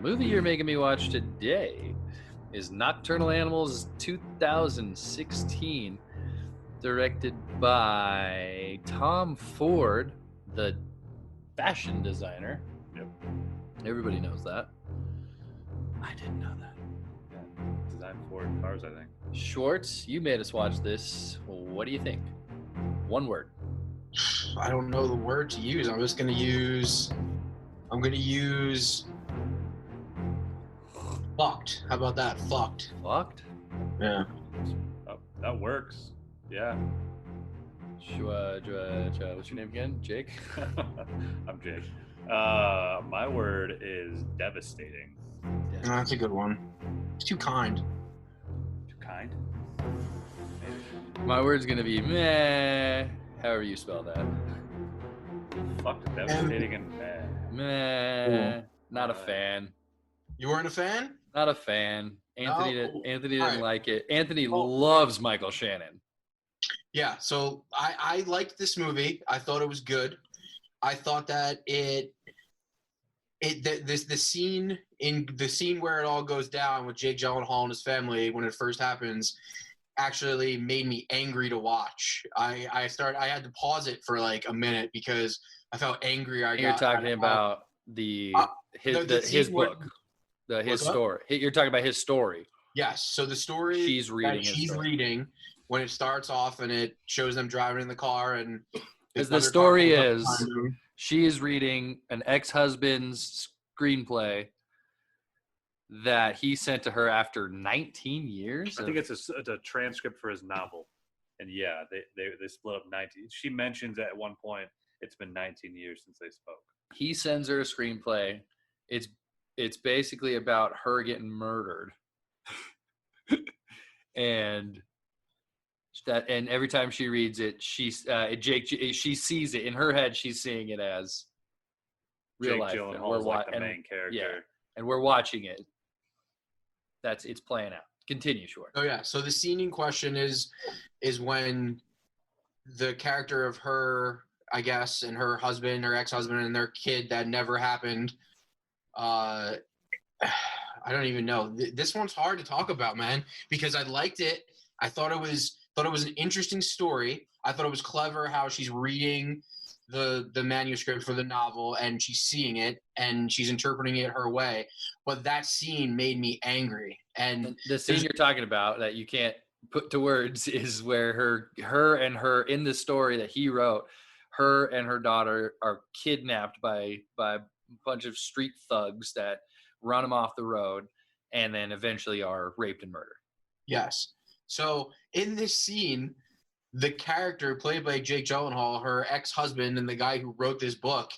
movie you're making me watch today is Nocturnal Animals 2016, directed by Tom Ford, the fashion designer. Yep. Everybody knows that. I didn't know that. Yeah. Designed Ford cars, I think. Schwartz, you made us watch this. What do you think? One word. I don't know the word to use. I'm just gonna use fucked. How about that? Fucked. Fucked? Yeah. Oh, that works. Yeah. What's your name again? Jake? I'm Jake. My word is devastating. No, that's a good one. It's too kind. Too kind? My word's gonna be meh. However you spell that. Fuck, devastating and meh. Meh. Not a fan. You weren't a fan? Not a fan. Anthony No. Anthony All didn't right. like it. Anthony Oh. loves Michael Shannon. Yeah. So I liked this movie. I thought it was good. I thought that the scene where it all goes down with Jake Gyllenhaal and his family when it first happens actually made me angry to watch. I had to pause it for like a minute because I felt angry. You're talking about his book, his story. You're talking about his story. Yes. So the story she's reading when it starts off and it shows them driving in the car and because the story is she is reading an ex-husband's screenplay that he sent to her after 19 years. I think it's a transcript for his novel. And yeah, they split up 19. She mentions at one point it's been 19 years since they spoke. He sends her a screenplay. It's basically about her getting murdered. and every time she reads it, she sees it in her head. She's seeing it as real life. Gyllenhaal is like the main character. Yeah, and we're watching it. It's playing out. Continue, Short. Oh yeah. So the scene in question is when the character of her, I guess, and her husband, her ex-husband, and their kid that never happened. I don't even know. This one's hard to talk about, man, because I liked it. I thought it was an interesting story. I thought it was clever how she's reading the manuscript for the novel and she's seeing it and she's interpreting it her way. But that scene made me angry. And the scene you're talking about that you can't put to words is where her in the story that he wrote, her and her daughter are kidnapped by a bunch of street thugs that run them off the road and then eventually are raped and murdered. Yes. So in this scene, the character played by Jake Gyllenhaal, her ex-husband and the guy who wrote this book,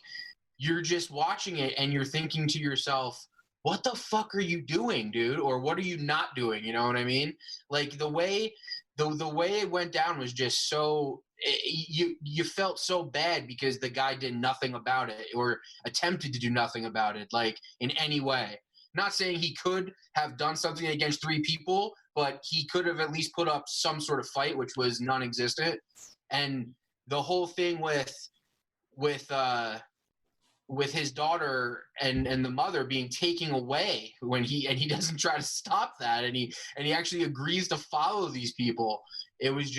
you're just watching it and you're thinking to yourself, what the fuck are you doing, dude? Or what are you not doing? You know what I mean? Like the way it went down was just so you felt so bad because the guy did nothing about it or attempted to do nothing about it, like in any way. Not saying he could have done something against three people, but he could have at least put up some sort of fight, which was non-existent. And the whole thing with his daughter and the mother being taken away when he doesn't try to stop that, and he actually agrees to follow these people. It was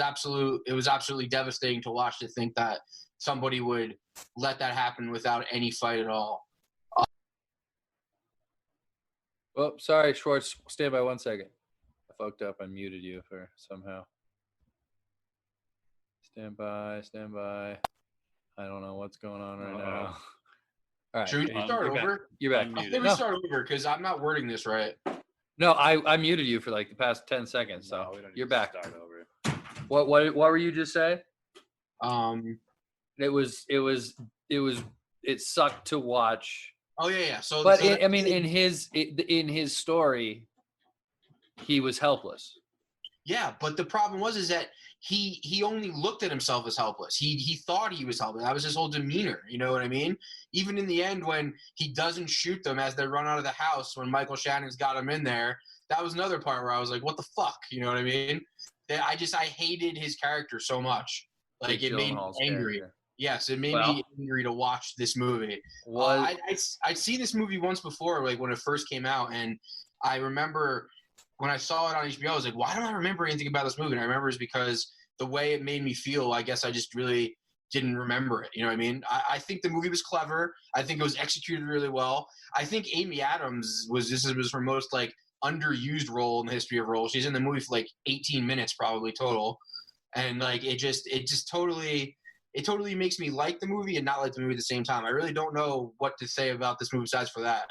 absolutely devastating to watch, to think that somebody would let that happen without any fight at all. Oh, sorry, Schwartz. Stand by 1 second. I fucked up. I muted you for somehow. Stand by. I don't know what's going on right now. All right. Should we start over? You're back. I think we start over because I'm not wording this right. No, I muted you for like the past 10 seconds, so you're back. Start over. What were you just saying? It sucked to watch. Oh yeah. So, but in his story, he was helpless. Yeah, but the problem is that he only looked at himself as helpless. He thought he was helpless. That was his whole demeanor. You know what I mean? Even in the end, when he doesn't shoot them as they run out of the house, when Michael Shannon's got him in there, that was another part where I was like, "What the fuck?" You know what I mean? I hated his character so much. Like it made me angry. Yes, it made me angry to watch this movie. I'd seen this movie once before, like when it first came out, and I remember when I saw it on HBO, I was like, why don't I remember anything about this movie? And I remember it's because the way it made me feel, I guess I just really didn't remember it. You know what I mean? I think the movie was clever. I think it was executed really well. I think Amy Adams was her most like underused role in the history of roles. She's in the movie for like 18 minutes probably total. And like it just totally makes me like the movie and not like the movie at the same time. I really don't know what to say about this movie besides for that.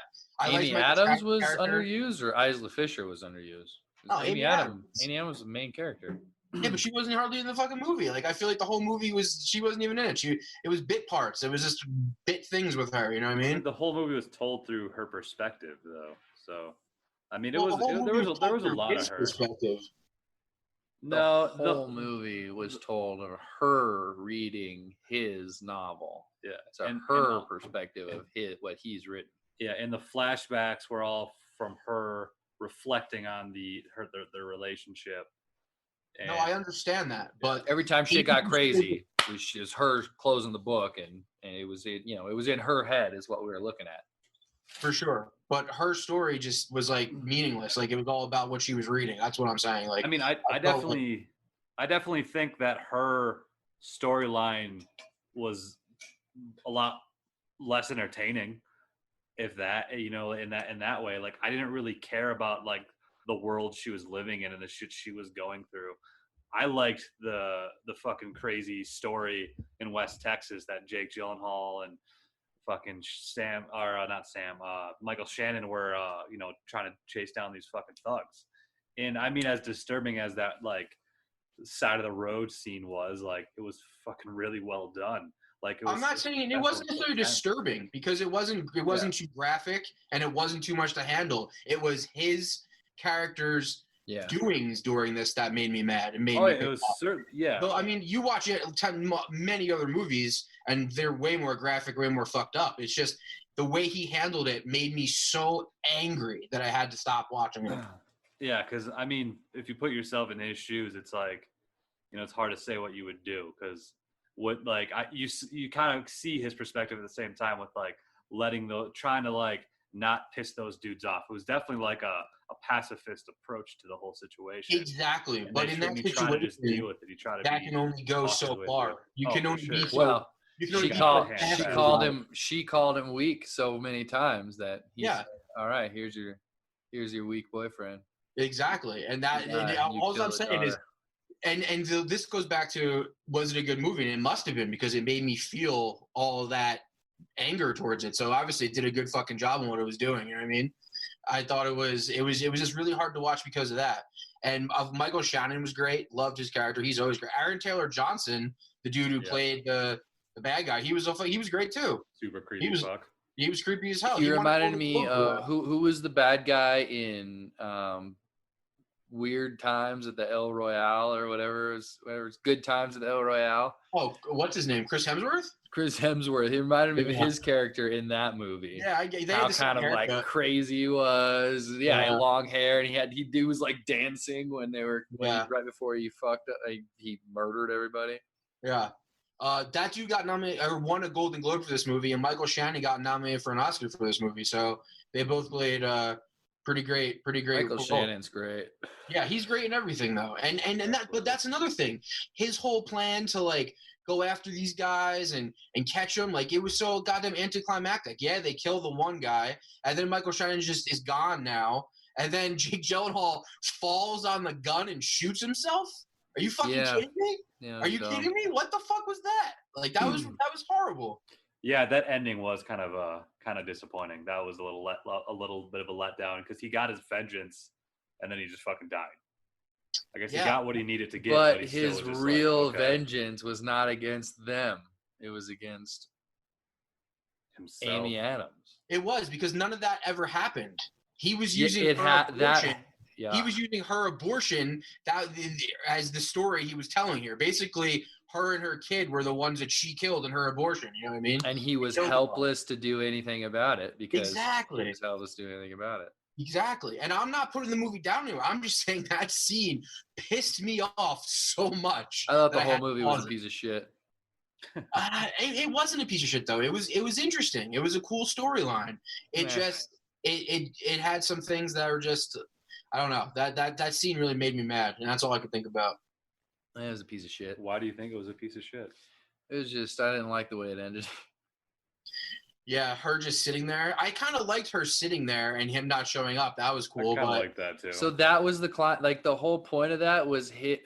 Amy Adams was underused, or Isla Fisher was underused? No, Amy Adams. Amy Adams was the main character. Yeah, but she wasn't hardly in the fucking movie. Like I feel like the whole movie she wasn't even in it. It was bit parts. It was just bit things with her. You know what I mean? The whole movie was told through her perspective, though. So, I mean, there was a lot of her perspective. No, the whole movie was told of her reading his novel. Yeah, so her perspective of what he's written. Yeah, and the flashbacks were all from her reflecting on their relationship. And no, I understand that, but every time shit got crazy, it was her closing the book, and it was it was in her head is what we were looking at. For sure, but her story just was like meaningless. Like it was all about what she was reading. That's what I'm saying. Like I mean, I definitely think that her storyline was a lot less entertaining. If that, in that way, like I didn't really care about like the world she was living in and the shit she was going through. I liked the fucking crazy story in West Texas that Jake Gyllenhaal and fucking Michael Shannon were, trying to chase down these fucking thugs. And I mean, as disturbing as that like side of the road scene was, like it was fucking really well done. Like I'm not saying it wasn't necessarily disturbing because it wasn't too graphic and it wasn't too much to handle. It was his character's doings during this that made me mad and made me. It was certain, yeah. But I mean, you watch it many other movies and they're way more graphic, way more fucked up. It's just the way he handled it made me so angry that I had to stop watching it. Yeah, because I mean, if you put yourself in his shoes, it's like, it's hard to say what you would do because. What like you kind of see his perspective at the same time with like trying to like not piss those dudes off. It was definitely like a pacifist approach to the whole situation. Exactly, and but in that situation, to just deal with it. He tried to that can only go so far. You can only be so. Well, she called him weak so many times that he said, all right, here's your weak boyfriend. Exactly, and that all I'm saying is. And this goes back to, was it a good movie? And it must have been because it made me feel all that anger towards it. So obviously it did a good fucking job on what it was doing. You know what I mean? I thought it was just really hard to watch because of that. And Michael Shannon was great. Loved his character. He's always great. Aaron Taylor Johnson, the dude who played the bad guy, he was great too. Super creepy fuck. He was creepy as hell. He reminded me of who was the bad guy in Weird Times at the El Royale or whatever. It's Good Times at the El Royale. Oh, what's his name? Chris Hemsworth? Chris Hemsworth. He reminded me of his character in that movie. Yeah, how kind of like crazy he was. Yeah, he had long hair and he was like dancing when they were right before he fucked up. He murdered everybody. Yeah. That dude got nominated or won a Golden Globe for this movie, and Michael Shannon got nominated for an Oscar for this movie. So they both played pretty great. Michael Shannon's great. Yeah, he's great in everything though. And but that's another thing. His whole plan to like go after these guys and catch them, like it was so goddamn anticlimactic. Yeah, they kill the one guy, and then Michael Shannon just is gone now. And then Jake Gyllenhaal falls on the gun and shoots himself. Are you fucking kidding me? Yeah, are you kidding me? What the fuck was that? Like that was horrible. Yeah, that ending was kind of disappointing. That was a little bit of a letdown because he got his vengeance, and then he just fucking died. I guess he got what he needed to get. But his real vengeance was not against them; it was against himself. Amy Adams. It was because none of that ever happened. He was using abortion. He was using her abortion as the story he was telling here. Basically, her and her kid were the ones that she killed in her abortion. You know what I mean? And he was helpless to do anything about it because he was helpless to do anything about it. Exactly. And I'm not putting the movie down anywhere. I'm just saying that scene pissed me off so much. I thought the whole movie was a piece of shit. It wasn't a piece of shit though. It was interesting. It was a cool storyline. It just it had some things that were just, I don't know. That scene really made me mad, and that's all I could think about. It was a piece of shit. Why do you think it was a piece of shit? It was just, I didn't like the way it ended. Yeah, her just sitting there. I kind of liked her sitting there and him not showing up. That was cool. I kind of But like that too. So that was the whole point of that was him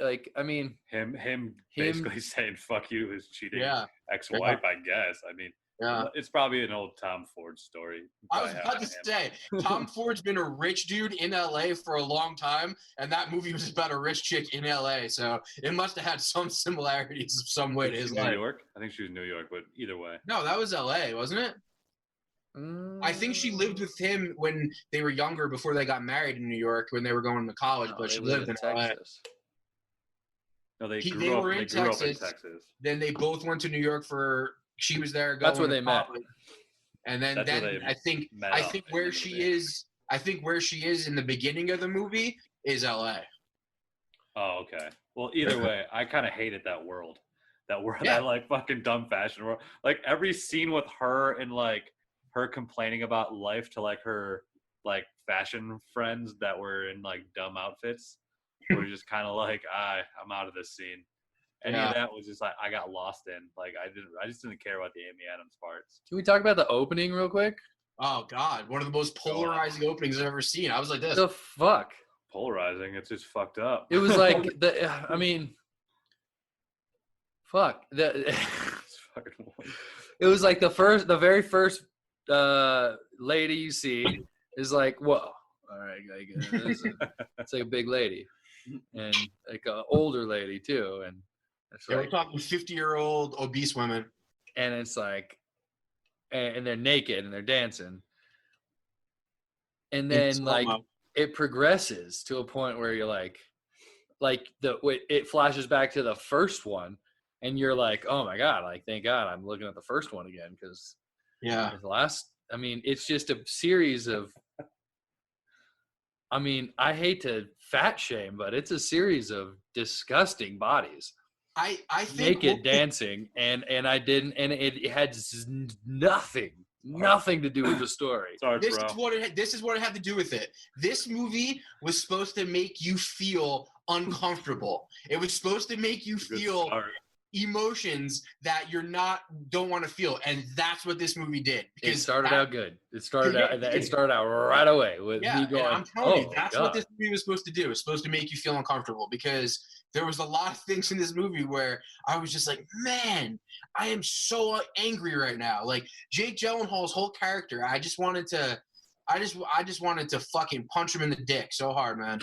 basically saying "fuck you" his cheating yeah, ex-wife. I guess. I mean, yeah. it's probably an old Tom Ford story. I was about to say, Tom Ford's been a rich dude in LA for a long time, and that movie was about a rich chick in LA, so it must have had some similarities some way to his life. New York? I think she was New York, but either way. No, that was LA, wasn't it? I think she lived with him when they were younger, before they got married in New York, when they were going to college, but she lived in Texas. No, they LA. grew up in Texas. Then they both went to New York she was there. That's where they met. And then I think where she is in the beginning of the movie is LA. Oh, okay. Well, either way, I kind of hated that world. That like fucking dumb fashion world. Like every scene with her and like her complaining about life to like her like fashion friends that were in like dumb outfits were just kind of like, I'm out of this scene. Any of that was just like I got lost in. Like I just didn't care about the Amy Adams parts. Can we talk about the opening real quick? Oh God, one of the most polarizing openings I've ever seen. I was like this. The fuck? Polarizing? It's just fucked up. It was like fuck. It was like the very first lady you see is like, whoa, all right, it's like a big lady, and like an older lady too, and it's we're talking 50-year-old obese women, and it's like, and they're naked and they're dancing, and then like it progresses to a point where you're like it flashes back to the first one, and you're like, oh my God, like thank God I'm looking at the first one again, because it's just a series of, I hate to fat shame, but it's a series of disgusting bodies. I think naked dancing, and it had nothing to do with the story. Sorry, this is what it had to do with it. This movie was supposed to make you feel uncomfortable. It was supposed to make you feel emotions that don't want to feel, and that's what this movie did. It started out good. It started out right away with me going, I'm telling you, that's what this movie was supposed to do. It was supposed to make you feel uncomfortable, because there was a lot of things in this movie where I was just like, man, I am so angry right now. Like Jake Gyllenhaal's whole character, I just wanted to fucking punch him in the dick so hard, man.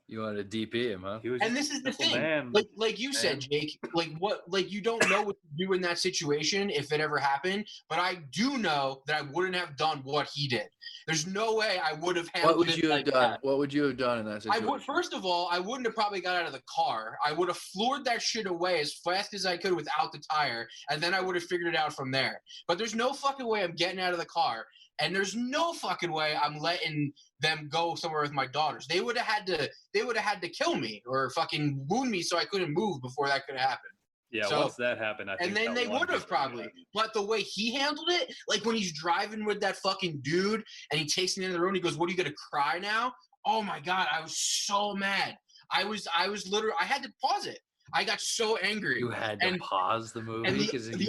You wanted to DP him, huh? And this is the thing, like you said, Jake, you don't know what to do in that situation if it ever happened, but I do know that I wouldn't have done what he did. There's no way I would have handled What would you have done? What would you have done in that situation? First of all, I wouldn't have probably got out of the car. I would have floored that shit away as fast as I could without the tire, and then I would have figured it out from there. But there's no fucking way I'm getting out of the car. And there's no fucking way I'm letting them go somewhere with my daughters. They would have had to kill me or fucking wound me so I couldn't move before that could happen. Yeah, once that happened, I think. And then they would have probably. But the way he handled it, like when he's driving with that fucking dude and he takes me into the room, and he goes, "What, are you gonna cry now?" Oh my God, I was so mad. I was literally, I had to pause it. I got so angry. You had to pause the movie because of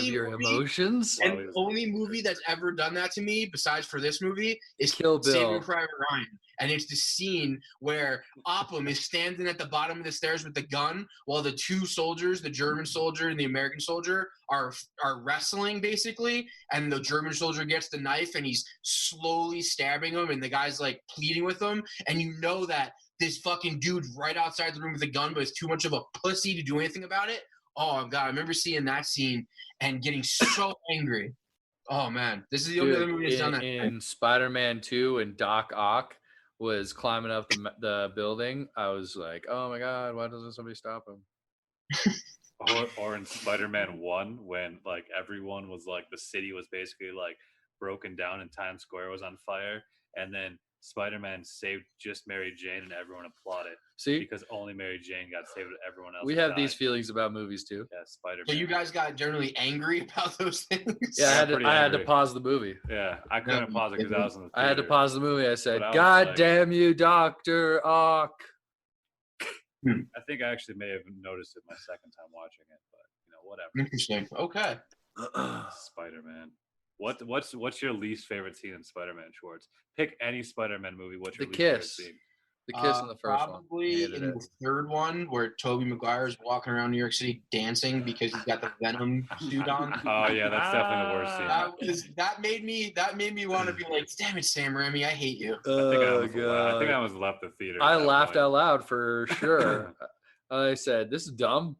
your emotions? And the only movie that's ever done that to me, besides for this movie, is Kill Bill. Saving Private Ryan. And it's the scene where Upham is standing at the bottom of the stairs with the gun while the two soldiers, the German soldier and the American soldier, are wrestling, basically. And the German soldier gets the knife and he's slowly stabbing him, and the guy's like pleading with him. And you know that this fucking dude right outside the room with a gun, but is too much of a pussy to do anything about it. Oh God, I remember seeing that scene and getting so angry. Oh man, this is the only other movie that's done that. In Spider-Man 2, and Doc Ock was climbing up the building, I was like, oh my God, why doesn't somebody stop him? or in Spider-Man 1, when like everyone was like, the city was basically like broken down and Times Square was on fire, and then Spider-Man saved just Mary Jane and everyone applauded See, because only Mary Jane got saved and everyone else we have died. these feelings about movies too. Yeah, Spider-Man. So you guys got generally angry about those things? Yeah, pretty I had to angry. pause the movie. Yeah, I couldn't pause it because I was in the theater. I had to pause the movie. I said, But I was "God like- damn you, Doctor Ock." I think I actually may have noticed it my second time watching it, but whatever. Interesting. Okay. Spider-Man. What's your least favorite scene in Spider-Man, Schwartz? Pick any Spider-Man movie. What's your The least favorite kiss. scene? The kiss in the first one. Probably Hated in it. the third one where Tobey Maguire is walking around New York City dancing because he's got the Venom suit on. Oh yeah, that's definitely the worst scene. That made me want to be like, damn it, Sam Raimi, I hate you. I think I almost left the theater. I laughed out loud for sure. I said, "This is dumb."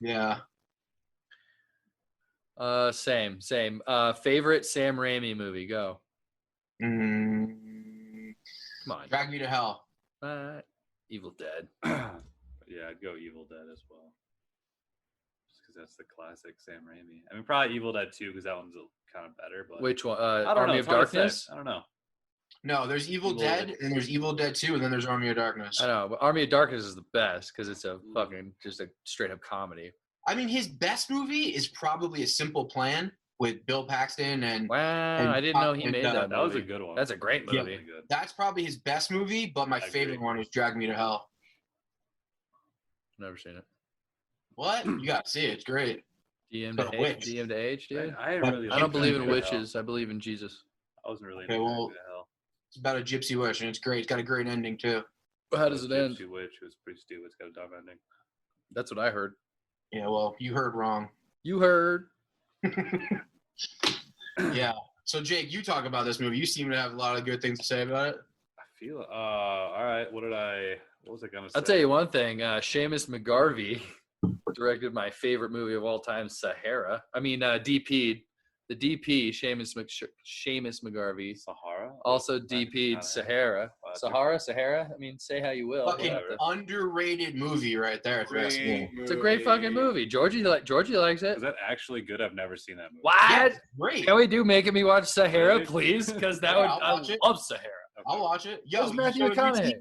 Yeah. Same. Favorite Sam Raimi movie? Go. Come on. Drag Me to Hell. Evil Dead. Yeah, I'd go Evil Dead as well. Just because that's the classic Sam Raimi. I mean, probably Evil Dead 2 because that one's kind of better. But Which one? I don't Army know. of Darkness? I don't know. No, there's Evil Dead, and there's Evil Dead 2, and then there's Army of Darkness. I know, but Army of Darkness is the best because it's a fucking just a straight up comedy. I mean, his best movie is probably A Simple Plan with Bill Paxton and. Wow, and I didn't know he made that. That was a movie. good one. That's a great Yeah. movie. Good. That's probably his best movie, but my I favorite agree. one is Drag Me to Hell. Never seen it. What? You gotta see it. It's great. DM But to a H, witch. DM to H, dude. I didn't really. I don't believe in Drag Me to Hell. witches. I believe in Jesus. I wasn't really. Okay, into well- Drag Me to Hell. It's about a gypsy witch, and it's great. It's got a great ending too. How does it end? Gypsy Witch was pretty stupid. It's got a dumb ending. That's what I heard. Yeah, well, you heard wrong. You heard. Yeah. So Jake, you talk about this movie. You seem to have a lot of good things to say about it. I feel. All right. What was I gonna say? I'll tell you one thing. Seamus McGarvey directed my favorite movie of all time, Sahara. I mean, DP'd. The DP, Seamus McGarvey, Sahara. also DP'd Sahara. Sahara? I mean, say how you will. Fucking Whatever. underrated movie right there. If you ask me. It's a great fucking movie. Georgie likes it. Is that actually good? I've never seen that movie. What? Yeah, great. Can we do Making Me Watch Sahara, Really? please? Because that Yeah, would I'll I watch it. love Sahara. Okay. I'll watch it. Yo, Where's Matthew so McConaughey?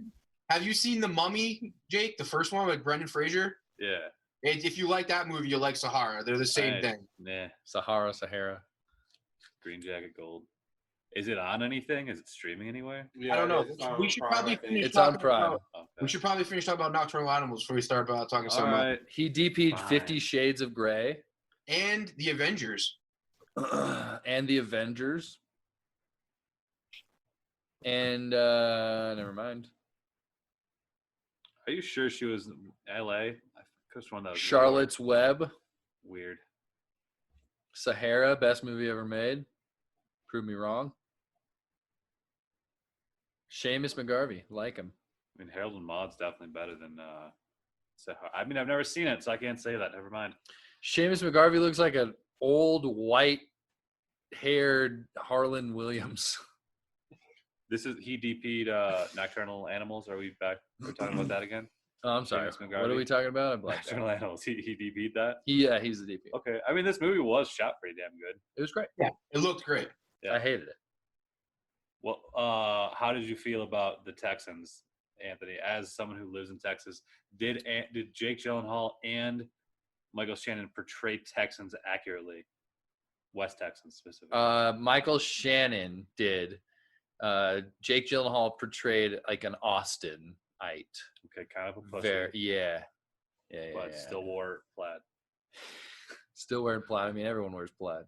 have you seen The Mummy, Jake? The first one with Brendan Fraser? Yeah. If you like that movie, you like Sahara. They're the same thing. Nah. Sahara. Green Jacket Gold. Is it on anything? Is it streaming anywhere? Yeah, I don't know. it's on We should Prime, probably I think. finish It's on talking Prime. about- Okay. We should probably finish talking about Nocturnal Animals before we start about talking All some right. He DP'd Fine. 50 Shades of Grey and the Avengers. and the Avengers. And never mind. Are you sure she was in L.A.? I could have sworn that was Charlotte's Web, weird. Sahara, best movie ever made. Prove me wrong. Seamus McGarvey, like him. I mean, Harold and Maude's definitely better than Sahara. I mean, I've never seen it, so I can't say that. Never mind. Seamus McGarvey looks like an old white-haired Harlan Williams. He DP'd Nocturnal Animals. Are we back? We're talking about that again? Oh, I'm sorry. Seamus What McGarvey. are we talking about? I'm blacked Nocturnal out. Animals. He DP'd that. Yeah, he's the DP. Okay. I mean, this movie was shot pretty damn good. It was great. Yeah, it looked great. Yeah. I hated it. Well, how did you feel about the Texans, Anthony? As someone who lives in Texas, did Jake Gyllenhaal and Michael Shannon portray Texans accurately? West Texans specifically. Michael Shannon did. Jake Gyllenhaal portrayed like an Austinite. Okay, kind of a pussy, Very, yeah. but Yeah. still wore plaid. Still wearing plaid. I mean, everyone wears plaid.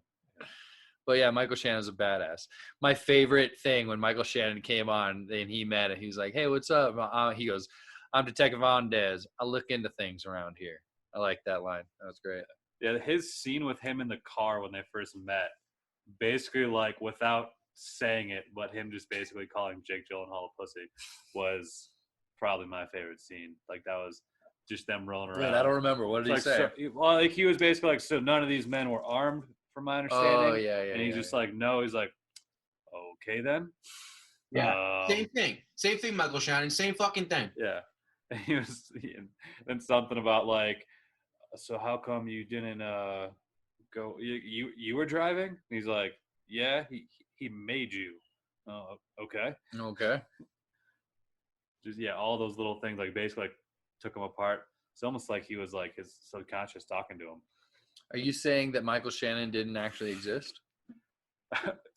But yeah, Michael Shannon's a badass. My favorite thing when Michael Shannon came on and he met and he was like, "Hey, what's up?" He goes, "I'm Detective Andez. I look into things around here." I like that line. That was great. Yeah, his scene with him in the car when they first met, basically like without saying it, but him just basically calling Jake Gyllenhaal a pussy, was probably my favorite scene. Like that was just them rolling around. Wait, I don't remember. What did he Like, say? so, well, like he was basically like, so none of these men were armed, from my understanding. Oh, yeah. And he's just like, no. He's like, okay then. Yeah. Same thing, Michael Shannon. Same fucking thing. Yeah. And he was, then something about like, so how come you didn't go? You were driving? And he's like, yeah, he made you. Oh, okay. Okay. Just all those little things, like basically like took him apart. It's almost like he was like his subconscious talking to him. Are you saying that Michael Shannon didn't actually exist?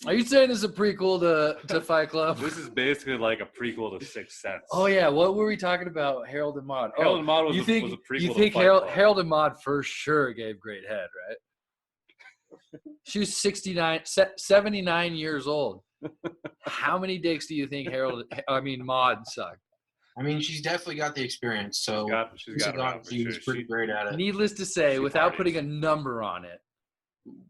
Are you saying this is a prequel to Fight Club? This is basically like a prequel to Sixth Sense. Oh yeah, what were we talking about? Harold and Maude. Harold and Maude was you a think prequel you to think Fight Club. Harold and Maude for sure gave great head, right? She was 79 years old. How many dicks do you think Maude sucked? I mean, she's definitely got the experience. So she's got it around for she's sure. pretty great at it. Needless to say, without partied. putting a number on it,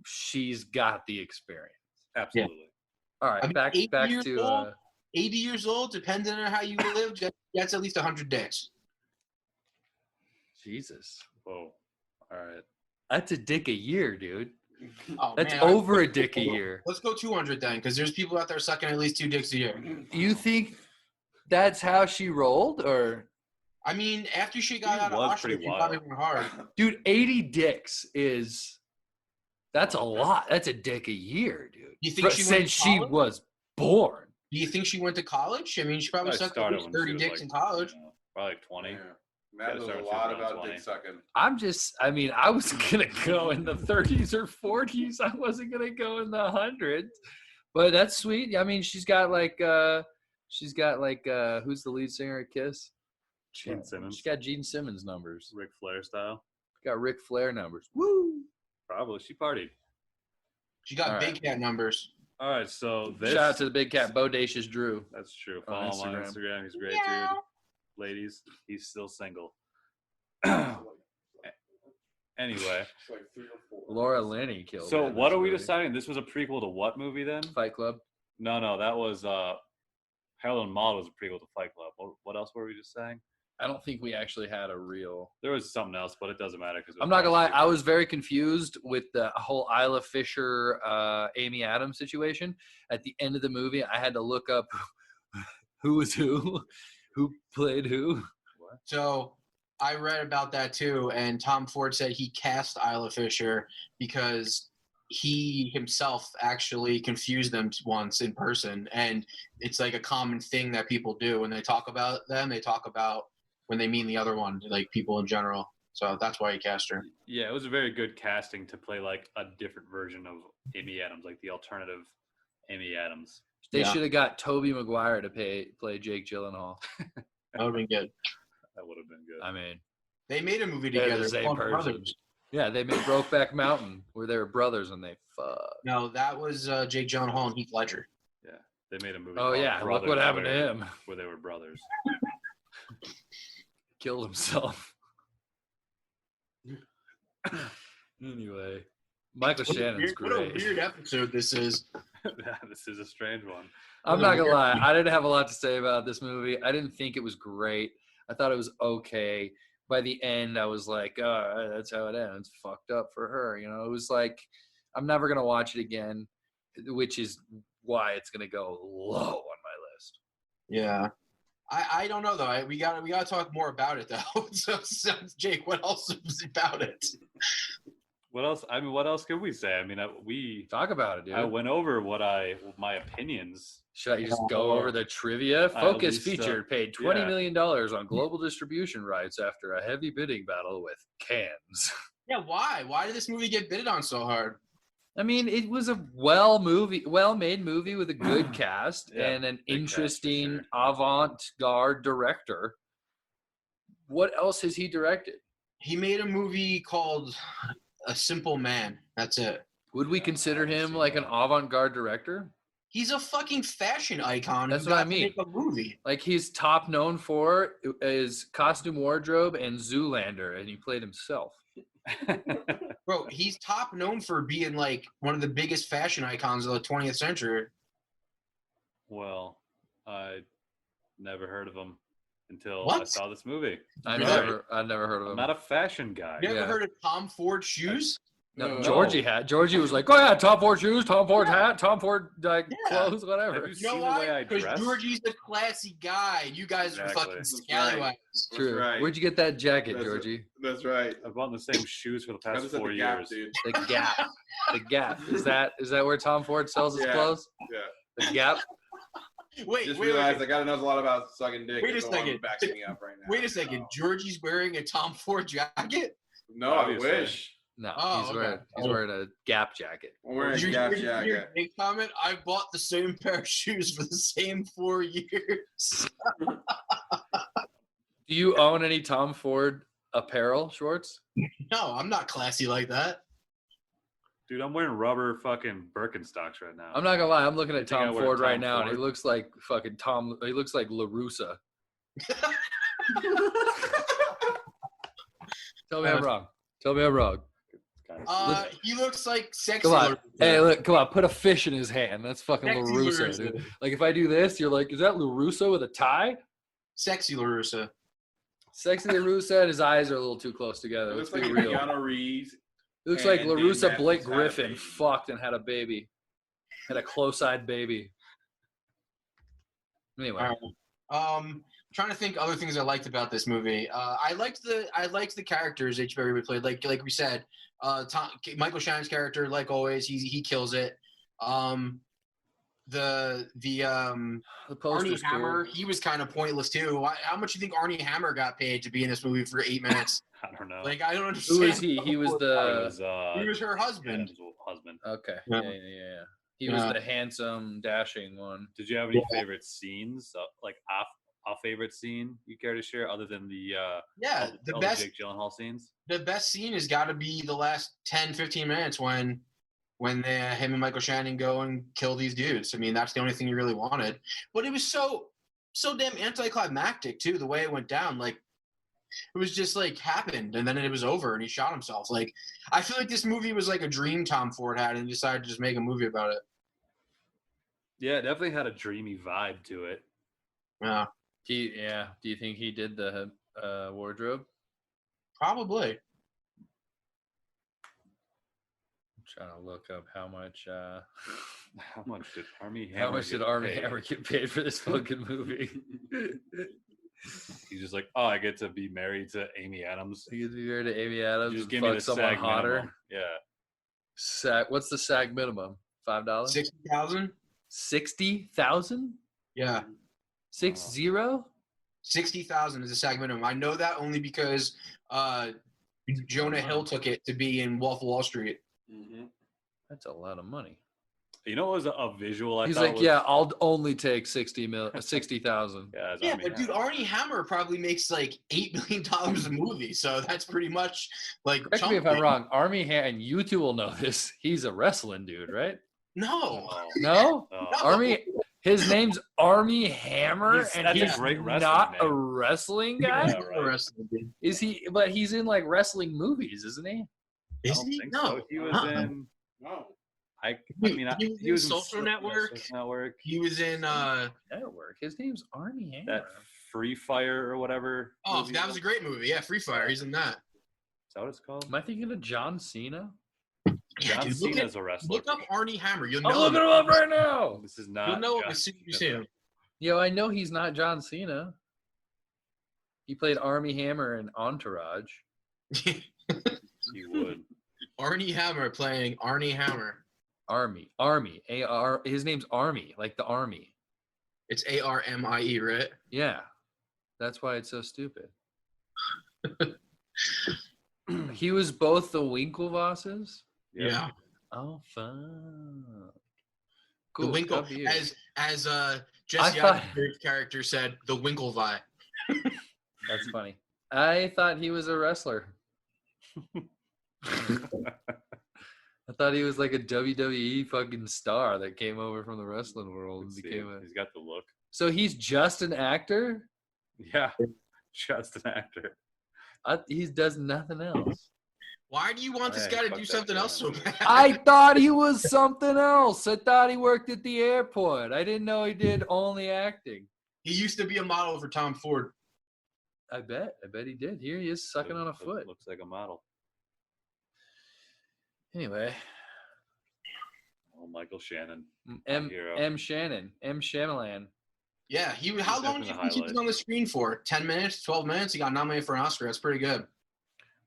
she's got the experience. Absolutely. Yeah. All right, I mean, back to 80 years old, depending on how you live, that's at least 100 dicks. Jesus. Whoa. All right. That's a dick a year, dude. Oh, That's man, over a dick a year. Let's go 200 then, because there's people out there sucking at least 2 dicks a year. You think that's how she rolled, or? I mean, after she got out of was Auschwitz, pretty she wild. probably went hard. Dude, 80 dicks that's a lot. That's a dick a year, dude. You think she went since to she college? was born. Do you think she went to college? I mean, she probably sucked at least 30 dicks in college. Probably like 20. Yeah. Matt knows a lot about dick sucking. I was going to go in the 30s or 40s. I wasn't going to go in the 100s. But that's sweet. I mean, she's got like who's the lead singer at Kiss? Gene Simmons. She's got Gene Simmons numbers. Ric Flair style. Got Ric Flair numbers. Woo! Probably. She partied. She got big cat numbers. All right, so Shout out to the big cat, Bodacious Drew. That's true. Follow him on Instagram. He's a great dude. Ladies, he's still single. Anyway. Laura Linney killed. So what are we deciding? This was a prequel to what movie then? Fight Club. No, that was Harold and Maude was a prequel to Fight Club. What else were we just saying? I don't think we actually had a real. There was something else, but it doesn't matter because I'm not gonna lie. I was very confused with the whole Isla Fisher, Amy Adams situation. At the end of the movie, I had to look up who was who played who. What? So I read about that too, and Tom Ford said he cast Isla Fisher because he himself actually confused them once in person, and it's like a common thing that people do when they talk about them. They talk about when they mean the other one, like people in general. So that's why he cast her. Yeah, it was a very good casting to play like a different version of Amy Adams, like the alternative Amy Adams. They should have got Tobey Maguire to play Jake Gyllenhaal. That would have been good. That would have been good. I mean, they made a movie they're together. the same called person. Brothers. Yeah, they made Brokeback Mountain, where they were brothers and they fucked. No, that was Jake Gyllenhaal and Heath Ledger. Yeah, they made a movie. Oh yeah, look what happened to him. Where they were brothers. Killed himself. Anyway, Michael Shannon's great. What a weird episode this is. This is a strange one. I'm not gonna lie, I didn't have a lot to say about this movie. I didn't think it was great. I thought it was okay. By the end, I was like, oh, that's how it ends. Fucked up for her. You know, it was like, I'm never gonna watch it again, which is why it's gonna go low on my list. Yeah. I don't know though. We gotta talk more about it though. so Jake, what else was about it? What else? I mean, what else could we say? I mean, we talk about it, dude. I went over my opinions. Should I just go over the trivia? Focus featured paid $20 million on global distribution rights after a heavy bidding battle with Cannes. Yeah, why? Why did this movie get bidded on so hard? I mean, it was a well-made movie with a good cast and an interesting avant-garde director. What else has he directed? He made a movie called A Simple Man. That's it. Would we consider him like an avant-garde director? He's a fucking fashion icon. That's what I mean. Make a movie. Like he's top known for is Costume Wardrobe and Zoolander, and he played himself. Bro, he's top known for being like one of the biggest fashion icons of the 20th century. Well, I never heard of him until What? I saw this movie. I've never heard of him. I'm not a fashion guy. You ever heard of Tom Ford shoes? No, Georgie had. Georgie was like, "Oh yeah, Tom Ford shoes, Tom Ford hat, Tom Ford clothes, whatever." Have you You know seen the way why? I Because dress? Georgie's a classy guy. You guys are Exactly. fucking That's scallywags. True. That's right. Where'd you get that jacket, Georgie? That's right. I've bought the same shoes for the I past was at 4 the Gap, years. dude. The Gap. The Gap. Is that where Tom Ford sells his Yeah. clothes? Yeah. The Gap. Wait, realized I gotta know a lot about sucking dick. Wait a second. Backing me up right now. Wait a second. Georgie's wearing a Tom Ford jacket? No, obviously. I wish. No, okay. he's wearing a Gap jacket. I'm wearing a Gap jacket. Big comment. I bought the same pair of shoes for the same 4 years. Do you own any Tom Ford apparel, Schwartz? No, I'm not classy like that. Dude, I'm wearing rubber fucking Birkenstocks right now. I'm not gonna lie. I'm looking at Tom Ford right now, Ford. and he looks like fucking Tom. He looks like LaRussa. Tell me I'm wrong. Tell me I'm wrong. He looks like sexy. Come on. LaRussa. Hey, look, come on. Put a fish in his hand. That's fucking Sexy LaRussa, LaRussa. dude. Like, if I do this, you're like, is that LaRussa with a tie? Sexy LaRussa. Sexy LaRussa and his eyes are a little too close together. It Let's looks be like real. Keanu Reeves. It looks like and Dan LaRussa Blake Matthews had a Griffin baby. fucked and had a baby. Had a close-eyed baby. Anyway. Trying to think other things I liked about this movie. I liked the characters HBOMAX played. Like we said, Michael Shannon's character, like always, he kills it. The Arnie Hammer, he was kind of pointless too. How much do you think Arnie Hammer got paid to be in this movie for 8 minutes? I don't know. Like, I don't understand. Who is he? He was He was her husband. Husband. Okay. Yeah. Yeah. He was the handsome, dashing one. Did you have any favorite scenes? Like a favorite scene you care to share other than the the best Jake Gyllenhaal scenes? The best scene has got to be the last 10-15 minutes when him and Michael Shannon go and kill these dudes. I mean, that's the only thing you really wanted. But it was so damn anticlimactic too, the way it went down. Like, it was just like happened and then it was over and he shot himself. Like, I feel like this movie was like a dream Tom Ford had and he decided to just make a movie about it. Yeah, it definitely had a dreamy vibe to it. Yeah. Do you think he did the wardrobe? Probably. I'm trying to look up how much did Armie Hammer get paid for this fucking movie? He's just like, oh, I get to be married to Amy Adams. You get to be married to Amy Adams. You just and give me fuck the someone SAG hotter. minimum. Yeah. What's the SAG minimum? $5? 60,000. 60,000? Yeah. 60? 60,000 is a SAG minimum. I know that only because Jonah Hill took it to be in Wolf of Wall Street. Mm-hmm. That's a lot of money. You know, it was a visual. He's like, yeah, I'll only take 60,000. Yeah, but dude, Arnie Hammer probably makes like $8 million a movie, so that's pretty much like. Correct me if I'm wrong. Armie Hammer, and you two will know this. He's a wrestling dude, right? No. Armie. His name's Armie Hammer, and he's a great not name. a wrestling guy. Yeah, right. A wrestling dude. Is he? But he's in like wrestling movies, isn't he? Is he? Think No. so. He was in. No. He was in Social Network. Network. He was in Network. His name's Armie Hammer. That Free Fire or whatever. Oh, that was a great movie. Yeah, Free Fire. He's in that. Is that what it's called? Am I thinking of John Cena? John dude, Cena's a wrestler. Look up Arnie Hammer. You'll know. I'm looking him up right now. This is not. You'll know him John as soon as you see Cena. him. Yo, I know he's not John Cena. He played Armie Hammer in Entourage. He would. Arnie Hammer playing Arnie Hammer. Army, A-R. His name's Army, like the army. It's ARMIE, right? Yeah, that's why it's so stupid. He was both the Winklevosses. Yep. Yeah. Oh, fun. Cool. The Winkle, Good for you. as Jesse Eisenberg's character said, the Winklevi. That's funny. I thought he was a wrestler. I thought he was like a WWE fucking star that came over from the wrestling world and became a. He's got the look. So he's just an actor? Yeah, just an actor. He does nothing else. Why do you want this guy to do something else so bad? I thought he was something else. I thought he worked at the airport. I didn't know he did only acting. He used to be a model for Tom Ford. I bet he did. Here he is sucking on a foot. Looks like a model. Anyway. Oh, Michael Shannon. M Shyamalan. Yeah, how long do you think he was on the screen for? 10 minutes, 12 minutes? He got nominated for an Oscar. That's pretty good.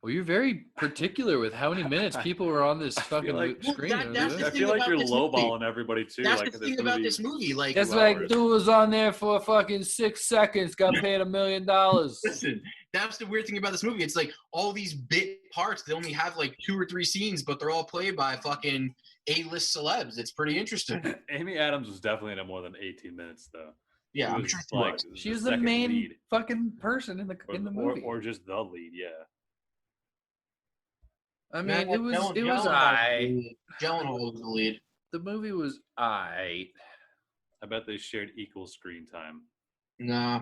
Well, you're very particular with how many minutes people were on this fucking screen. I feel like you're lowballing everybody too. That's like the thing about this movie. Like, it's like dude was on there for fucking 6 seconds, got paid $1 million. Listen, that's the weird thing about this movie. It's like all these bit parts. They only have like 2 or 3 scenes, but they're all played by fucking A-list celebs. It's pretty interesting. Amy Adams was definitely in more than 18 minutes, though. Yeah, I'm sure she was. She was the main lead. Fucking person in the movie, or just the lead. Yeah. I mean, it was aight. Gyllenhaal was the lead. The movie was aight. I bet they shared equal screen time. Nah.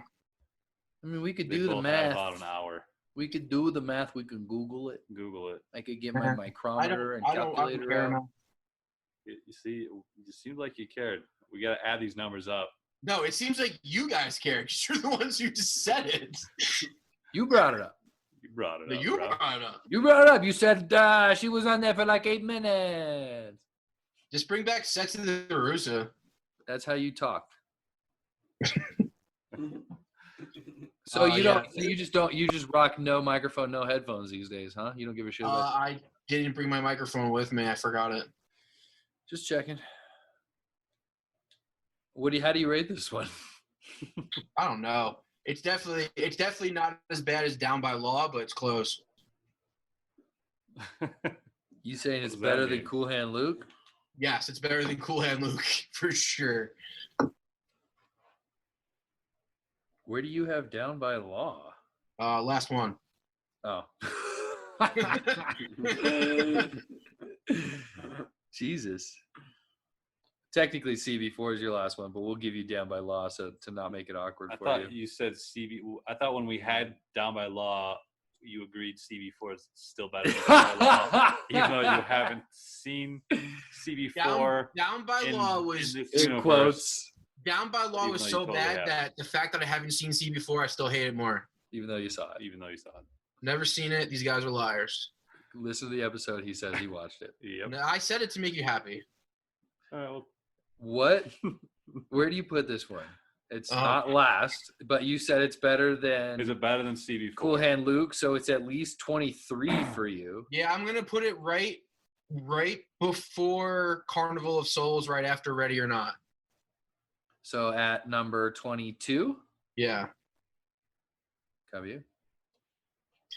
I mean, we could They do the both math. had about an hour. We could do the math. We can Google it. Google it. I could get my micrometer and calculator out. You see, it seemed like you cared. We got to add these numbers up. No, it seems like you guys care because you're the ones who just said it. You brought it up. You brought it up. You brought it up. You brought it up. You said she was on there for like 8 minutes. Just bring back Sex and the Russo. That's how you talk. So you don't. You just rock no microphone, no headphones these days, huh? You don't give a shit about I didn't bring my microphone with me. I forgot it. Just checking. Woody, how do you rate this one? I don't know. It's definitely not as bad as Down by Law, but it's close. You saying it's better than Cool Hand Luke? Yes, it's better than Cool Hand Luke for sure. Where do you have Down by Law? Last one. Oh. Jesus. Technically, CB4 is your last one, but we'll give you Down by Law so to not make it awkward for you. I thought you said CB. I thought when we had Down by Law, you agreed CB4 is still better than Down by Law, even though you haven't seen CB4. Down by Law was in quotes. Down by Law was so bad that the fact that I haven't seen CB4, I still hate it more. Even though you saw it. Never seen it. These guys are liars. Listen to the episode. He says he watched it. Yep. No, I said it to make you happy. All right, well. What? Where do you put this one? It's not last, but you said it's better than. Is it better than CB4? Cool Hand Luke, so it's at least 23 for you. Yeah, I'm gonna put it right before Carnival of Souls, right after Ready or Not. So at number 22. Yeah. Copy you.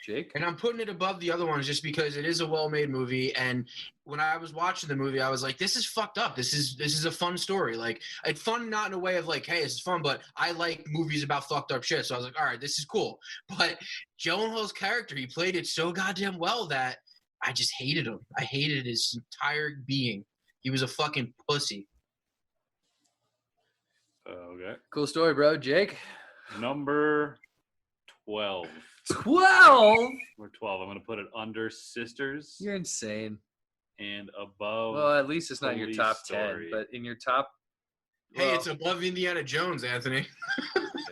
Jake? And I'm putting it above the other ones just because it is a well-made movie. And when I was watching the movie, I was like, this is fucked up. This is a fun story. Like, it's fun not in a way of like, hey, this is fun, but I like movies about fucked up shit. So I was like, all right, this is cool. But Gyllenhaal's character, he played it so goddamn well that I just hated him. I hated his entire being. He was a fucking pussy. Okay. Cool story, bro. Jake? Number 12. 12? Number 12. I'm going to put it under Sisters. You're insane. And above. Well, at least it's not your top Story. 10, but in your top. Hey, it's above Indiana Jones, Anthony.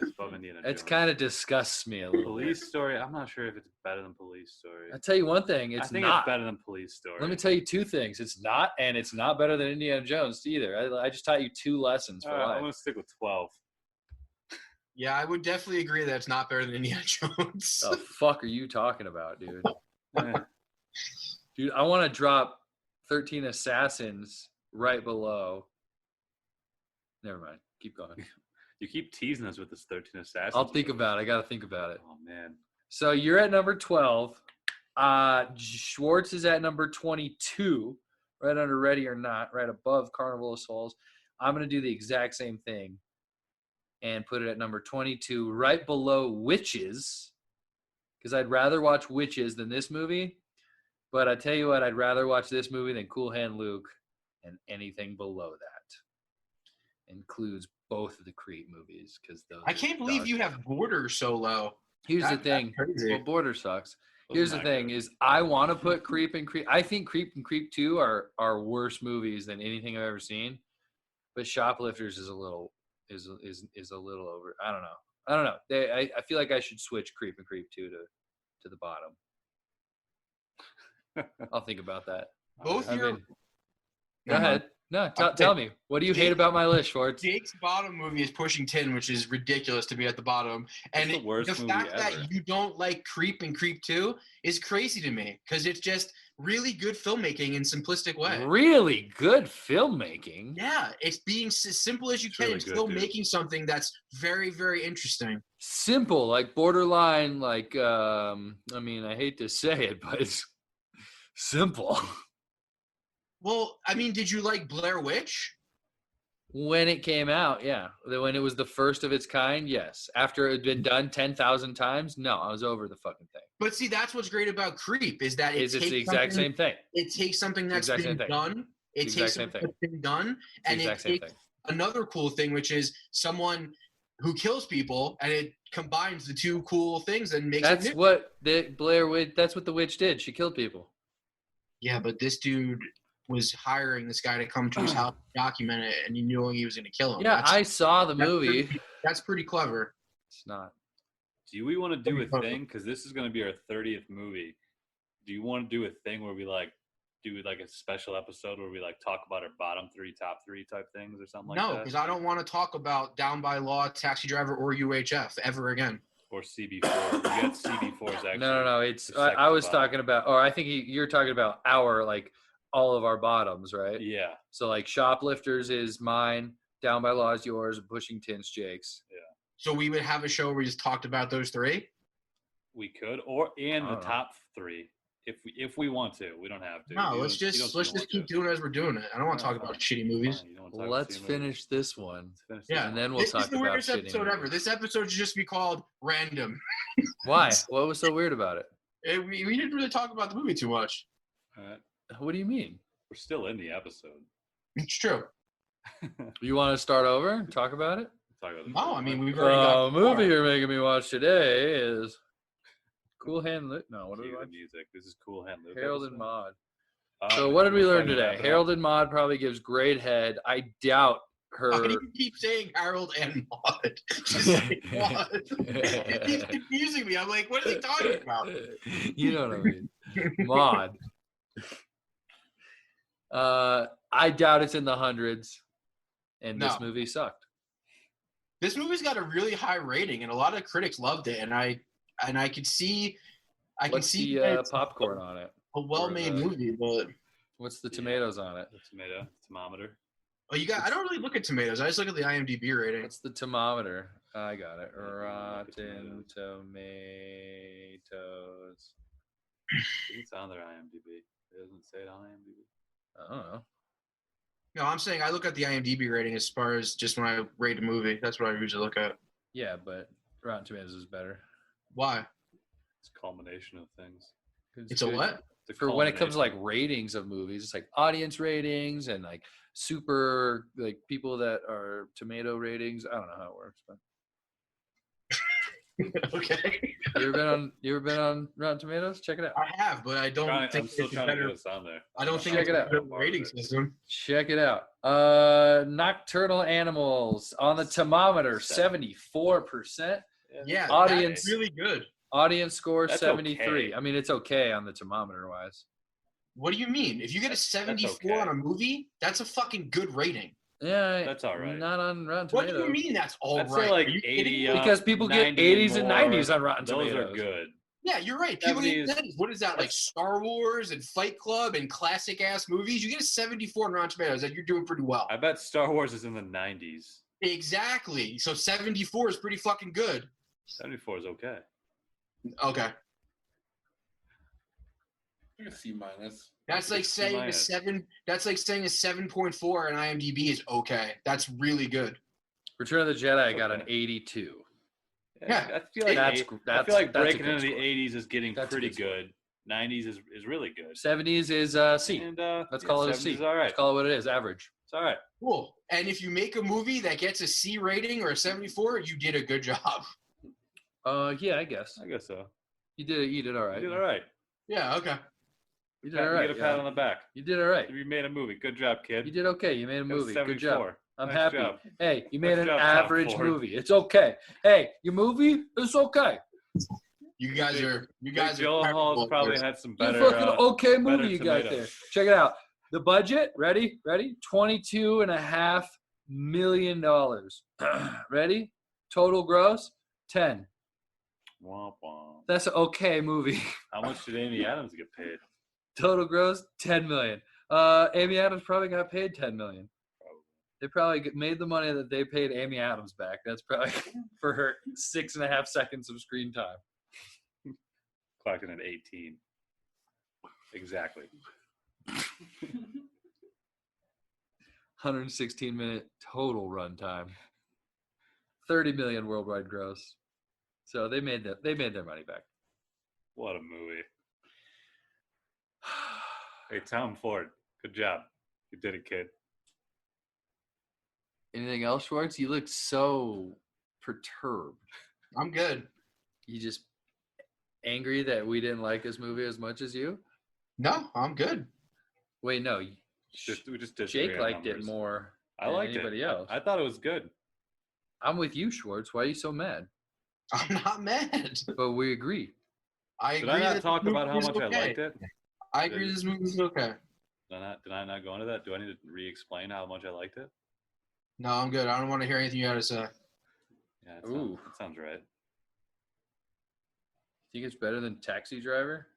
It's above Indiana Jones. It kind of disgusts me a little. Police Story. I'm not sure if it's better than Police Story. I'll tell you one thing. I think not. it's better than Police Story. Let me tell you two things. It's not, and it's not better than Indiana Jones either. I just taught you 2 lessons for life. I'm going to stick with 12. Yeah, I would definitely agree that it's not better than Indiana Jones. The fuck are you talking about, dude? Dude, I want to drop 13 Assassins right below. Never mind. Keep going. You keep teasing us with this 13 Assassins. I'll think about it. I got to think about it. Oh, man. So you're at number 12. Schwartz is at number 22, right under Ready or Not, right above Carnival of Souls. I'm going to do the exact same thing and put it at number 22, right below Witches, because I'd rather watch Witches than this movie. But I tell you what, I'd rather watch this movie than Cool Hand Luke, and anything below that includes both of the Creed movies. Because I can't believe you have Border so low. Here's the thing. Well, Border sucks. Here's the thing: is I want to put Creep and Creep. I think Creep and Creep 2 are worse movies than anything I've ever seen. But Shoplifters is a little over. I don't know. I feel like I should switch Creep and Creep 2 to the bottom. I'll think about that. Go ahead. No, tell me. What do you hate about my list, Schwartz? Jake's bottom movie is Pushing Tin, which is ridiculous to be at the bottom. And the worst movie fact ever. that you don't like Creep and Creep 2 is crazy to me because it's just really good filmmaking in simplistic way. Really good filmmaking. Yeah, it's being as simple as you can really and good, still dude. making something that's very, very interesting. Simple, like borderline, like I mean, I hate to say it, but it's simple. Well, I mean, did you like Blair Witch? When it came out, yeah. When it was the first of its kind, yes. After it had been done 10,000 times, no, I was over the fucking thing. But see, that's what's great about Creep is that It's the exact same thing. It takes something that's been done. It takes something that's been done, and it takes another cool thing, which is someone who kills people, and it combines the two cool things and makes That's it new. what the Blair Witch. That's what the witch did. She killed people. Yeah, but this dude was hiring this guy to come to his house, document it, and you knew he was going to kill him. Yeah, I saw the movie. That's pretty clever. It's not. Do we want to do a thing? Because this is going to be our 30th movie. Do you want to do a thing where we do like a special episode where we talk about our bottom three, top three type things or something like that? No, because I don't want to talk about Down by Law, Taxi Driver, or UHF ever again. Or CB4. We got CB4's actually. No. It's I was talking about, or I think you're talking about our all of our bottoms, right? Yeah. So like Shoplifters is mine, Down by Law is yours, and Pushing Tin's Jake's. Yeah. So we would have a show where we just talked about those three? We could, the top three, if we want to. We don't have to. No, let's just keep doing it as we're doing it. I don't want to talk about shitty movies. Let's finish this one. Yeah, and then we'll talk about the weirdest shitty episode movies. ever. This episode should just be called Random. Why? What was so weird about it? We didn't really talk about the movie too much. What do you mean? We're still in the episode. It's true. You want to start over and talk about it? No, I mean we've already got the movie you're making me watch today is Cool Hand Luke. No, what are we watching? Music. This is Cool Hand Luke. Harold and Maude. So what did we learn today? Harold and Maude probably gives great head. I doubt her. Why do you keep saying Harold and Maude? Just say Maude. It keeps confusing me. I'm like, what are they talking about? You know what I mean. Maude. I doubt it's in the hundreds, and this movie sucked. This movie's got a really high rating, and a lot of critics loved it. And I could see, What's the popcorn on it? A well-made movie, but what's the tomatoes on it? The thermometer. Oh, I don't really look at tomatoes. I just look at the IMDb rating. What's the thermometer? I got it. Rotten Tomatoes. I think it's on their IMDb. It doesn't say it on IMDb. I don't know. No, I'm saying I look at the IMDb rating as far as just when I rate a movie. That's what I usually look at. Yeah, but Rotten Tomatoes is better. Why? It's a culmination of things. It's a what? For when it comes to ratings of movies, it's audience ratings and super people that are tomato ratings. I don't know how it works, but okay. You ever been on Rotten Tomatoes? Check it out. I have, but I don't think it's better. On there. I don't think check it out. Rating system. Check it out. Nocturnal Animals on the thermometer, 74%. Yeah, audience that's really good. Audience score that's 73. Okay. I mean, it's okay on the thermometer wise. What do you mean? If you get a 74 on a movie, that's a fucking good rating. Yeah, that's all right. Not on Rotten Tomatoes. What do you mean that's all right? I'd say 80. Because people get 80s and 90s on Rotten Tomatoes. Those are good. Yeah, you're right. People get 90s. What is that, Star Wars and Fight Club and classic ass movies? You get a 74 on Rotten Tomatoes, that you're doing pretty well. I bet Star Wars is in the 90s. Exactly. So 74 is pretty fucking good. 74 is okay. Okay. I can C minus. That's like saying a 7. That's like saying a 7.4 on IMDb is okay. That's really good. Return of the Jedi got an 82. Yeah, I feel like breaking into the 80s is getting pretty good. 90s is really good. 70s is C. And, let's call it a C. All right. Let's call it what it is. Average. It's all right. Cool. And if you make a movie that gets a C rating or a 74, you did a good job. Yeah, I guess. I guess so. You did all right. You did all right. Yeah, okay. You did all right. You get a pat on the back. You did all right. You made a movie. Good job, kid. You did okay. You made a movie. Good job. I'm nice happy. Job. Hey, you made an average movie. It's okay. Hey, your movie, it's okay. You guys are Gyllenhaal's probably had some better. Fucking okay movie you got there. Check it out. The budget, ready? $22.5 million. Ready? Total gross, 10. Womp womp. That's an okay movie. How much did Amy Adams get paid? Total gross, 10 million. Amy Adams probably got paid 10 million. They probably made the money that they paid Amy Adams back. That's probably for her 6.5 seconds of screen time. Clocked in at 18. Exactly. 116-minute total runtime. 30 million worldwide gross. So they made their money back. What a movie. Hey, Tom Ford, good job. You did it, kid. Anything else, Schwartz? You look so perturbed. I'm good. You just angry that we didn't like this movie as much as you? No, I'm good. Wait, no. We just disagree Jake on liked numbers. it more I than liked anybody it. else. I thought it was good. I'm with you, Schwartz. Why are you so mad? I'm not mad. But we agree. I Did agree. I not that talk this about how movie much is I okay. liked it? I agree this movie is okay. Did I not go into that? Do I need to re-explain how much I liked it? No, I'm good. I don't want to hear anything you got to say. Yeah, Ooh. that sounds right. Think it's better than Taxi Driver?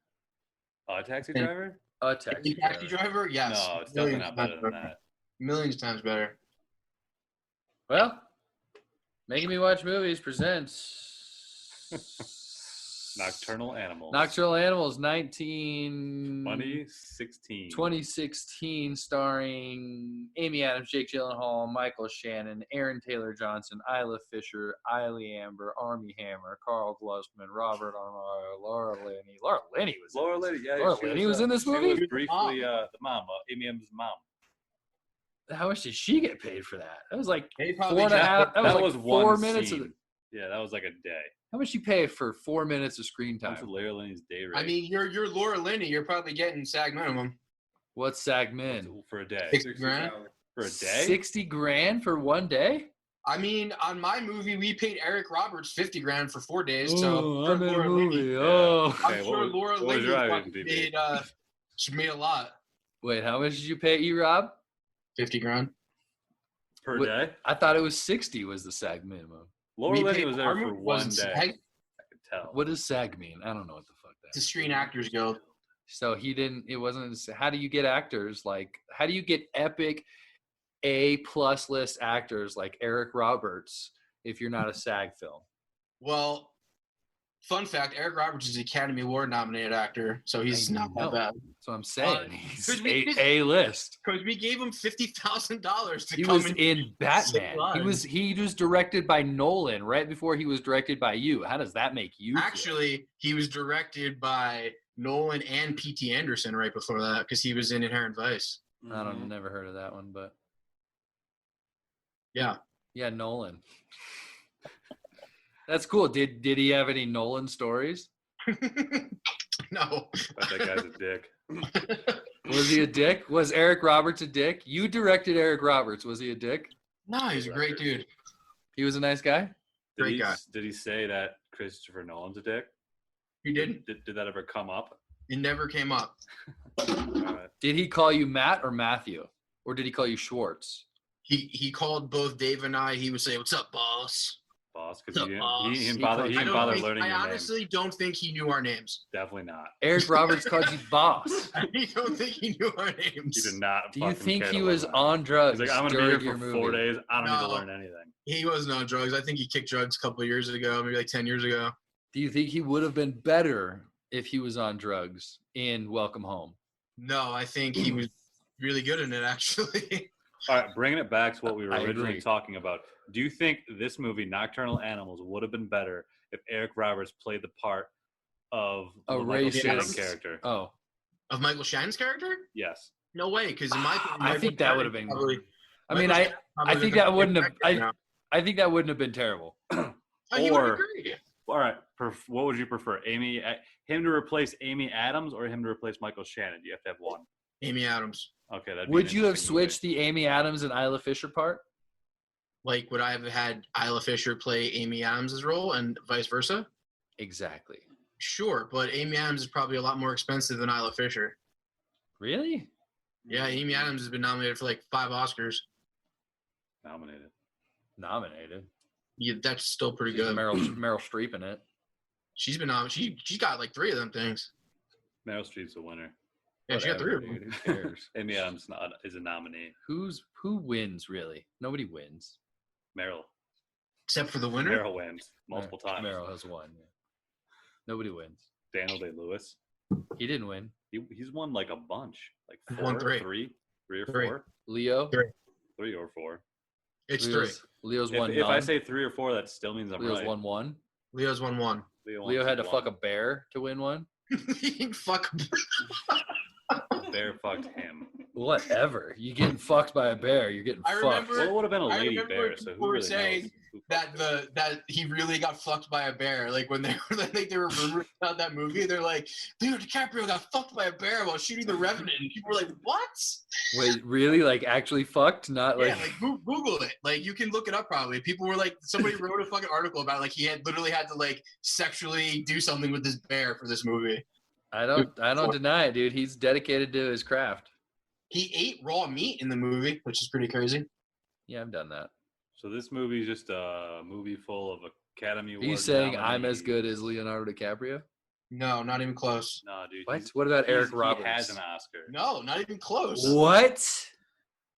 A Taxi Driver? A Taxi Taxi Driver. Driver? Yes. No, it's definitely not better than times that. Millions times better. Well, Making Me Watch Movies presents Nocturnal Animals. Nocturnal Animals 2016, starring Amy Adams, Jake Gyllenhaal, Michael Shannon, Aaron Taylor Johnson, Isla Fisher, Eiley Amber, Armie Hammer, Carl Glusman, Robert Arnold, Laura Linney. Laura Linney was Laura Linney, yeah. Laura Linney was in this movie? She was briefly the mom, Amy Adams' mom. How much did she get paid for that? That was like They probably 4.5. That was like 4 one minutes scene. of. Yeah, that was like a day. How much she pay for 4 minutes of screen What's time? Laura Linney's day rate? I mean, you're Laura Linney. You're probably getting SAG minimum. What's SAG min? For a day. 60 grand. For a day? 60 grand for one day? I mean, on my movie, we paid Eric Roberts 50 grand for 4 days. So Oh, I'm in a Laura movie. Linney, Oh. I'm sure Laura what was Linney your probably IMDb? made, she made a lot. Wait, how much did you pay E-Rob? 50 grand. Per What- day? I thought it was 60 was the SAG minimum. Laura We Linney paid was there Armour, for one wasn't day. SAG. I could tell. What does SAG mean? I don't know what the fuck that It's a is. Screen Actors Guild. So it wasn't, how do you get actors how do you get epic A+ list actors like Eric Roberts if you're not a SAG film? Well, fun fact, Eric Roberts is an Academy Award nominated actor, so he's I not know. that bad. That's what I'm saying. He's could we just- A list. Because we gave him $50,000 to He come was and in Batman. lines. He was directed by Nolan right before he was directed by you. How does that make you feel? Actually, he was directed by Nolan and P.T. Anderson right before that because he was in Inherent Vice. I don't know, never heard of that one, but Yeah. yeah, Nolan. That's cool. Did he have any Nolan stories? No. But that guy's a dick. Was he a dick? Was Eric Roberts a dick? You directed Eric Roberts. Was he a dick? No, he's a great dude. He was a nice guy? Great guy. Did he say that Christopher Nolan's a dick? He didn't. Did that ever come up? It never came up. All right. Did he call you Matt or Matthew? Or did he call you Schwartz? He called both Dave and I. He would say, "What's up, boss?" Boss, because he boss. didn't He bother, called he you didn't I bother don't learning think, your I name. honestly don't think he knew our names. Definitely not. Eric Roberts called you boss. I don't think he knew our names. He did not. Do you fucking think care he to was learn on drugs He's like, I'm gonna be during here your for movie? 4 days. I don't need to No. learn anything. He wasn't on drugs. I think he kicked drugs a couple of years ago, maybe like 10 years ago. Do you think he would have been better if he was on drugs in Welcome Home? No, I think he was really good in it, actually. All right, bringing it back to what we were I originally agree. talking about. Do you think this movie, Nocturnal Animals, would have been better if Eric Roberts played the part of A the Michael Shannon racist character? Oh, Of Michael Shannon's character? Yes. No way, because in my opinion, I Michael think that would have Shannon been. probably- I mean, Michael I Shannon probably think was that wouldn't have. actor now. I think that wouldn't have been terrible. Oh, you would or- agree. All right. What would you prefer? Him to replace Amy Adams or him to replace Michael Shannon? You have to have one. Amy Adams. Okay. That'd be Would an you have interesting movie. switched the Amy Adams and Isla Fisher part? Like, would I have had Isla Fisher play Amy Adams' role and vice versa? Exactly. Sure, but Amy Adams is probably a lot more expensive than Isla Fisher. Really? Yeah, Amy Adams has been nominated for like 5 Oscars. Nominated. Yeah, that's still pretty She's good. Meryl Streep in it. She's been nominated. She's got like 3 of them things. Meryl Streep's a winner. Yeah, she got 3 of Whatever, them. dude. Who cares? Amy Adams is a nominee. Who wins really? Nobody wins. Meryl. Except for the winner. Meryl wins multiple times. Meryl has won. Yeah. Nobody wins. Daniel Day-Lewis. He didn't win. He's won like a bunch. Like He's 4, won 3. 3 or 3. 4. Leo. 3 or 4. It's Leo's, 3. Leo's won. If I say 3 or 4, that still means I'm Leo's right. won 1. Leo's won 1. Leo had to fuck a bear to win 1. Fuck. Bear fucked him. Whatever. You getting fucked by a bear? You're getting I fucked. remember- Well, it would have been a I lady remember bear. So people who were really saying knows who that fucked that he really got fucked by a bear. Like when they were they were rumors about that movie, they're like, dude, DiCaprio got fucked by a bear while shooting The Revenant. And people were like, what? Wait, really? Like actually fucked? Not like. Yeah, like Google it. Like you can look it up probably. People were like, somebody wrote a fucking article about like he had literally had to like sexually do something with this bear for this movie. I don't deny it, dude. He's dedicated to his craft. He ate raw meat in the movie, which is pretty crazy. Yeah, I've done that. So this movie is just a movie full of Academy Award. Are you saying I'm nominees. as good as Leonardo DiCaprio? No, not even close. No, dude. What? What about Eric Roberts? He has an Oscar. No, not even close. What?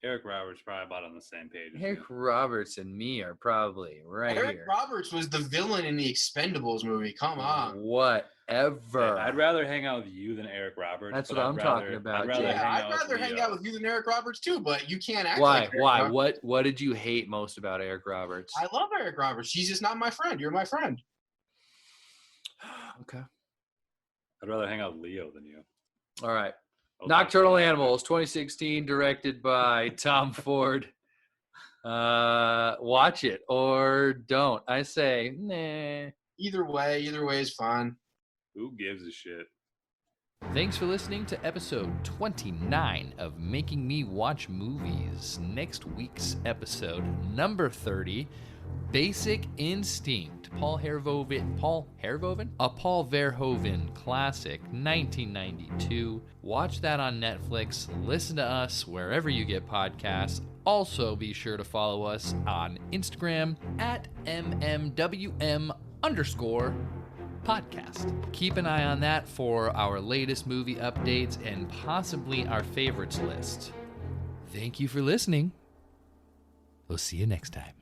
Eric Roberts probably about on the same page. as Eric you. Roberts and me are probably right Eric here. Roberts was the villain in the Expendables movie. Come on. Whatever. I'd rather hang out with you than Eric Roberts. That's but what I'd I'm rather- talking about, I'd rather Jay. Yeah, hang I'd out rather with hang Leo. out with you than Eric Roberts too, but you can't act Why? like Eric Why? Roberts. What did you hate most about Eric Roberts? I love Eric Roberts. She's just not my friend. You're my friend. Okay. I'd rather hang out with Leo than you. All right. Okay. Nocturnal Animals, 2016, directed by Tom Ford. Watch it or don't. I say, nah. Either way is fine. Who gives a shit? Thanks for listening to episode 29 of Making Me Watch Movies. Next week's episode, number 30, Basic Instinct. Paul Verhoeven? A Paul Verhoeven classic, 1992. Watch that on Netflix. Listen to us wherever you get podcasts. Also, be sure to follow us on Instagram at MMWM_podcast. Keep an eye on that for our latest movie updates and possibly our favorites list. Thank you for listening. We'll see you next time.